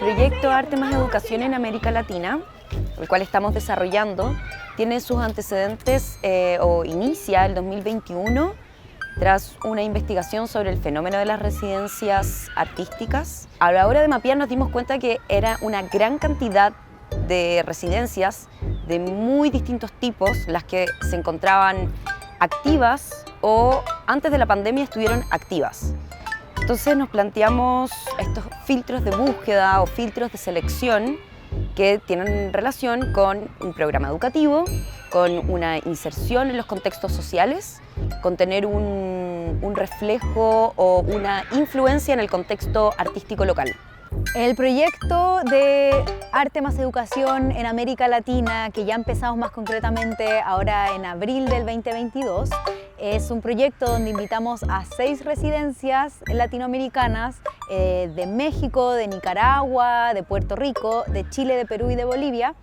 proyecto Arte más Educación en América Latina, el cual estamos desarrollando, tiene sus antecedentes o inicia el 2021 tras una investigación sobre el fenómeno de las residencias artísticas. A la hora de mapear nos dimos cuenta que era una gran cantidad de residencias de muy distintos tipos las que se encontraban activas o antes de la pandemia estuvieron activas. Entonces nos planteamos estos filtros de búsqueda o filtros de selección que tienen relación con un programa educativo, con una inserción en los contextos sociales, con tener un reflejo o una influencia en el contexto artístico local. El proyecto de Arte más Educación en América Latina, que ya empezamos más concretamente ahora en abril del 2022, es un proyecto donde invitamos a 6 residencias latinoamericanas de México, de Nicaragua, de Puerto Rico, de Chile, de Perú y de Bolivia,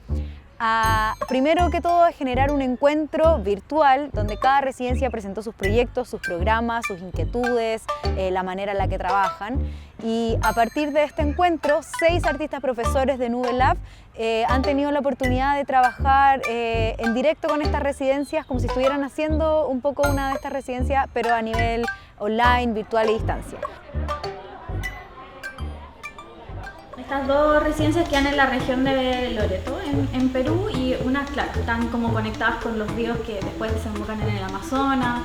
primero que todo a generar un encuentro virtual donde cada residencia presentó sus proyectos, sus programas, sus inquietudes, la manera en la que trabajan. Y a partir de este encuentro, 6 artistas profesores de Nube Lab han tenido la oportunidad de trabajar en directo con estas residencias como si estuvieran haciendo un poco una de estas residencias, pero a nivel online, virtual y distancia. Estas 2 residencias quedan en la región de Loreto, en Perú, y unas, claro, están como conectadas con los ríos que después desembocan en el Amazonas.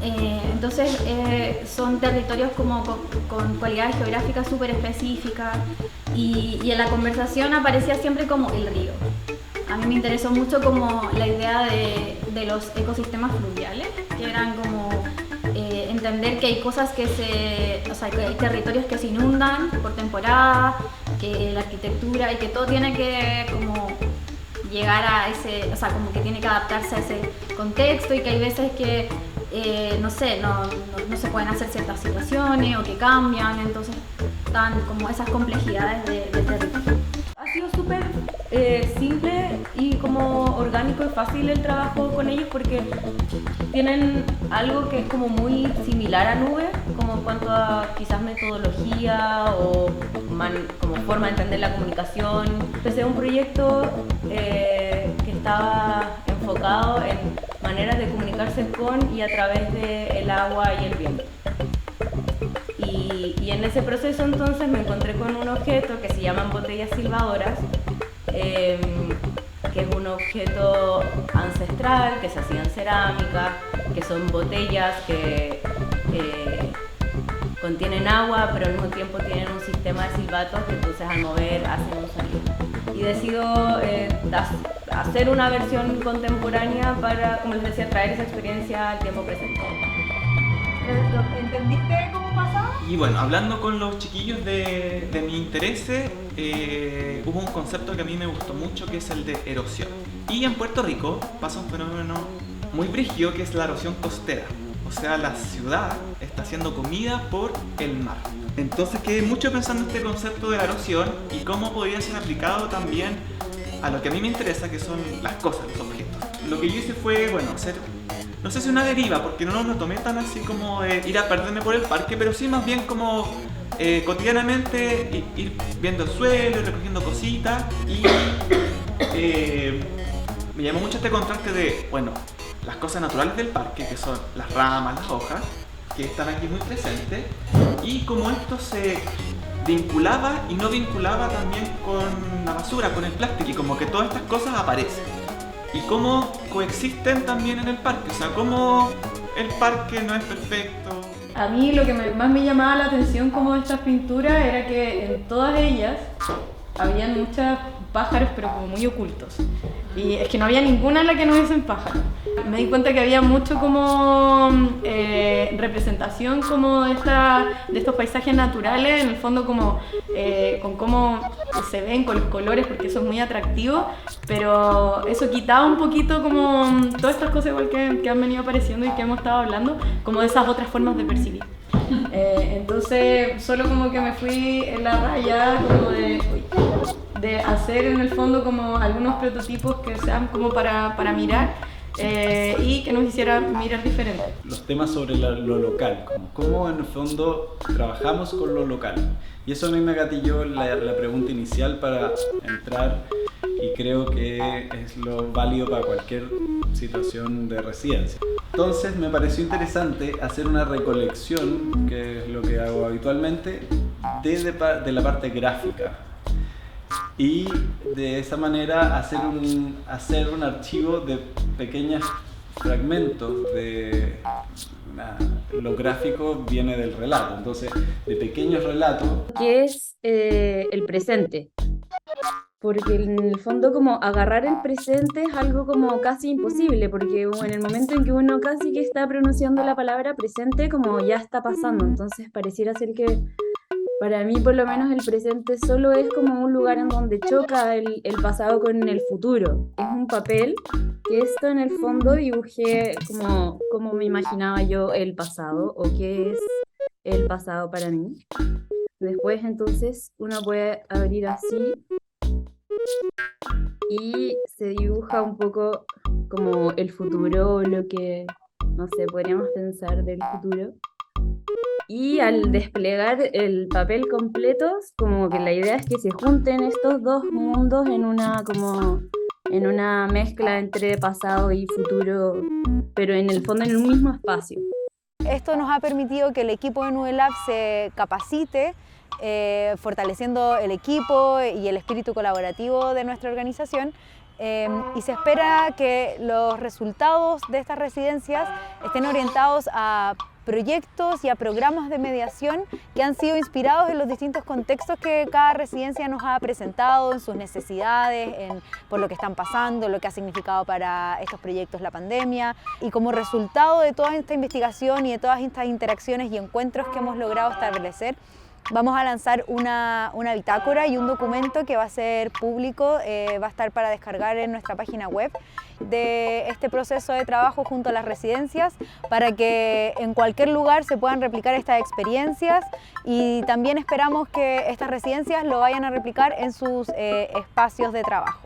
Entonces son territorios como con cualidades geográficas súper específicas y en la conversación aparecía siempre como el río. A mí me interesó mucho como la idea de los ecosistemas fluviales, que eran como entender que hay cosas que que hay territorios que se inundan por temporada, que la arquitectura y que todo tiene que como llegar a ese, como que tiene que adaptarse a ese contexto y que hay veces que no se pueden hacer ciertas situaciones o que cambian, entonces están como esas complejidades de territorio. Ha sido súper simple y como orgánico y fácil el trabajo con ellos porque tienen algo que es como muy similar a Nube, como en cuanto a quizás metodología o como forma de entender la comunicación. Empecé un proyecto que estaba enfocado en maneras de comunicarse con y a través del agua y el viento. Y en ese proceso entonces me encontré con un objeto que se llaman botellas silbadoras, que es un objeto ancestral que se hacía en cerámica, que son botellas que contienen agua pero al mismo tiempo tienen un sistema de silbatos que entonces al mover hacen un sonido. Y decido hacer una versión contemporánea para, como les decía, traer esa experiencia al tiempo presente. ¿Entendiste cómo pasaba? Y bueno, hablando con los chiquillos de mis intereses, hubo un concepto que a mí me gustó mucho, que es el de erosión. Y en Puerto Rico pasa un fenómeno muy brígido, que es la erosión costera. O sea, la ciudad está siendo comida por el mar. Entonces quedé mucho pensando en este concepto de la erosión y cómo podría ser aplicado también a lo que a mí me interesa, que son las cosas, los objetos. Lo que yo hice fue, bueno, hacer, no sé si una deriva, porque no lo tomé tan así como ir a perderme por el parque, pero sí más bien como cotidianamente ir viendo el suelo, recogiendo cositas y me llamó mucho este contraste de, bueno, las cosas naturales del parque, que son las ramas, las hojas, que están aquí muy presentes, y cómo esto se vinculaba y no vinculaba también con la basura, con el plástico, y como que todas estas cosas aparecen. Y cómo coexisten también en el parque, o sea, cómo el parque no es perfecto. A mí lo que más me llamaba la atención como de estas pinturas era que en todas ellas habían muchos pájaros pero como muy ocultos. Y es que no había ninguna en la que no hubiesen pájaros. Me di cuenta que había mucho como representación como de estos paisajes naturales, en el fondo como con cómo se ven, con los colores, porque eso es muy atractivo, pero eso quitaba un poquito como todas estas cosas igual que han venido apareciendo y que hemos estado hablando, como de esas otras formas de percibir. Entonces solo como que me fui en la raya como de hacer en el fondo como algunos prototipos que sean como para mirar y que nos hiciera mirar diferente. Los temas sobre lo local, como cómo en el fondo trabajamos con lo local. Y eso a mí me gatilló la pregunta inicial para entrar, y creo que es lo válido para cualquier situación de residencia. Entonces me pareció interesante hacer una recolección, que es lo que hago habitualmente, de la parte gráfica. Y de esa manera hacer un archivo de pequeños fragmentos de... lo gráfico viene del relato, entonces de pequeños relatos. ¿Qué es el presente? Porque en el fondo como agarrar el presente es algo como casi imposible, porque en el momento en que uno casi que está pronunciando la palabra presente, como ya está pasando, entonces pareciera ser que para mí por lo menos el presente solo es como un lugar en donde choca el pasado con el futuro. Es un papel que esto en el fondo dibujé como me imaginaba yo el pasado o qué es el pasado para mí. Después entonces uno puede abrir así y se dibuja un poco como el futuro o lo que, no sé, podríamos pensar del futuro. Y al desplegar el papel completo, como que la idea es que se junten estos dos mundos en una mezcla entre pasado y futuro, pero en el fondo en un mismo espacio. Esto nos ha permitido que el equipo de Nube Lab se capacite, fortaleciendo el equipo y el espíritu colaborativo de nuestra organización, y se espera que los resultados de estas residencias estén orientados a proyectos y a programas de mediación que han sido inspirados en los distintos contextos que cada residencia nos ha presentado, en sus necesidades, por lo que están pasando, lo que ha significado para estos proyectos la pandemia. Y como resultado de toda esta investigación y de todas estas interacciones y encuentros que hemos logrado establecer, vamos a lanzar una bitácora y un documento que va a ser público, va a estar para descargar en nuestra página web, de este proceso de trabajo junto a las residencias, para que en cualquier lugar se puedan replicar estas experiencias, y también esperamos que estas residencias lo vayan a replicar en sus espacios de trabajo.